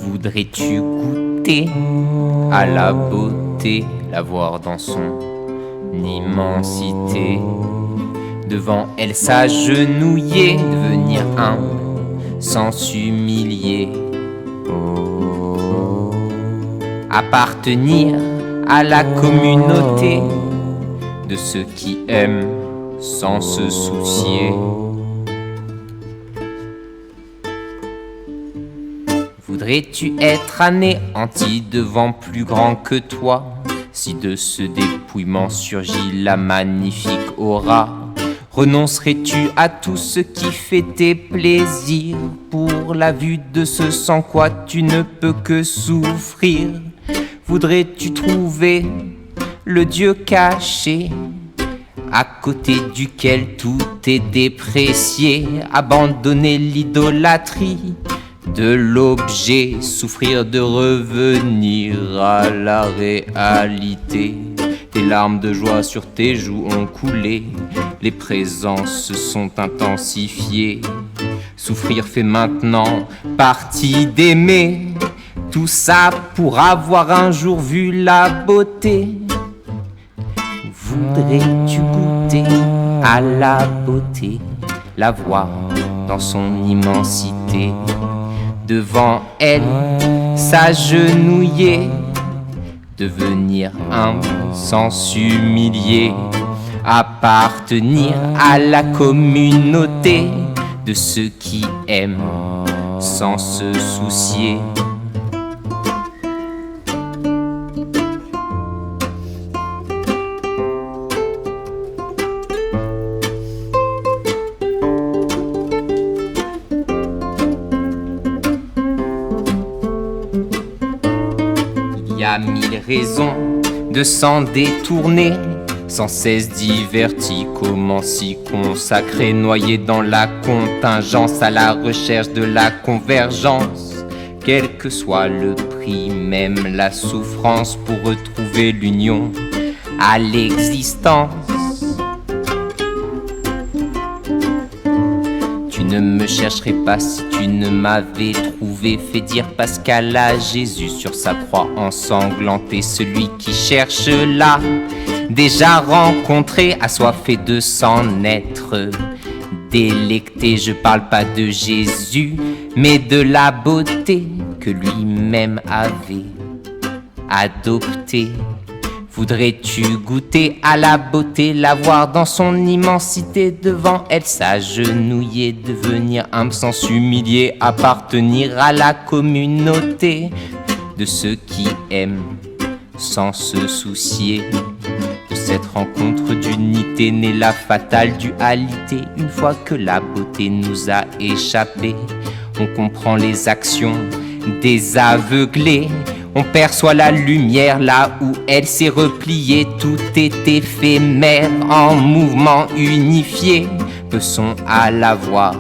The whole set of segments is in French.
Voudrais-tu goûter à la beauté, la voir dans son immensité, devant elle s'agenouiller, devenir humble sans s'humilier, appartenir à la communauté de ceux qui aiment sans se soucier. Voudrais-tu être anéanti devant plus grand que toi, si de ce dépouillement surgit la magnifique aura? Renoncerais-tu à tout ce qui fait tes plaisirs pour la vue de ce sans quoi tu ne peux que souffrir? Voudrais-tu trouver le Dieu caché, à côté duquel tout est déprécié, abandonner l'idolâtrie de l'objet, souffrir de revenir à la réalité? Tes larmes de joie sur tes joues ont coulé, les présences se sont intensifiées. Souffrir fait maintenant partie d'aimer, tout ça pour avoir un jour vu la beauté. Voudrais-tu goûter à la beauté, la voir dans son immensité, devant elle s'agenouiller, devenir humble sans s'humilier, appartenir à la communauté de ceux qui aiment sans se soucier. Il y a mille raisons de s'en détourner, sans cesse diverti, comment s'y consacrer, noyé dans la contingence, à la recherche de la convergence, quel que soit le prix, même la souffrance, pour retrouver l'union à l'existence. Tu ne me chercherais pas si tu ne m'avais trouvé, fait dire Pascal à Jésus sur sa croix ensanglantée, celui qui cherche là, déjà rencontré, assoiffé de s'en être délecté. Je parle pas de Jésus, mais de la beauté que lui-même avait adoptée. Voudrais-tu goûter à la beauté, la voir dans son immensité, devant elle s'agenouiller, devenir humble sans s'humilier, appartenir à la communauté de ceux qui aiment sans se soucier? De cette rencontre d'unité naît la fatale dualité. Une fois que la beauté nous a échappé, on comprend les actions des aveuglés. On perçoit la lumière là où elle s'est repliée. Tout est éphémère en mouvement unifié. Peut-on à la voir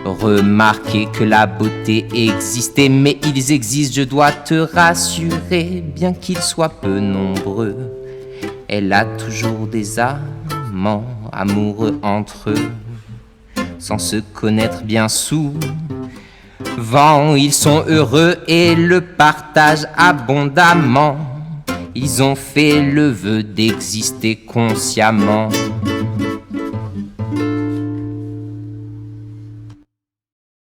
remarquer que la beauté existait? Mais ils existent, je dois te rassurer, bien qu'ils soient peu nombreux. Elle a toujours des amants amoureux entre eux, sans se connaître bien souvent. Ils sont heureux et le partagent abondamment. Ils ont fait le vœu d'exister consciemment.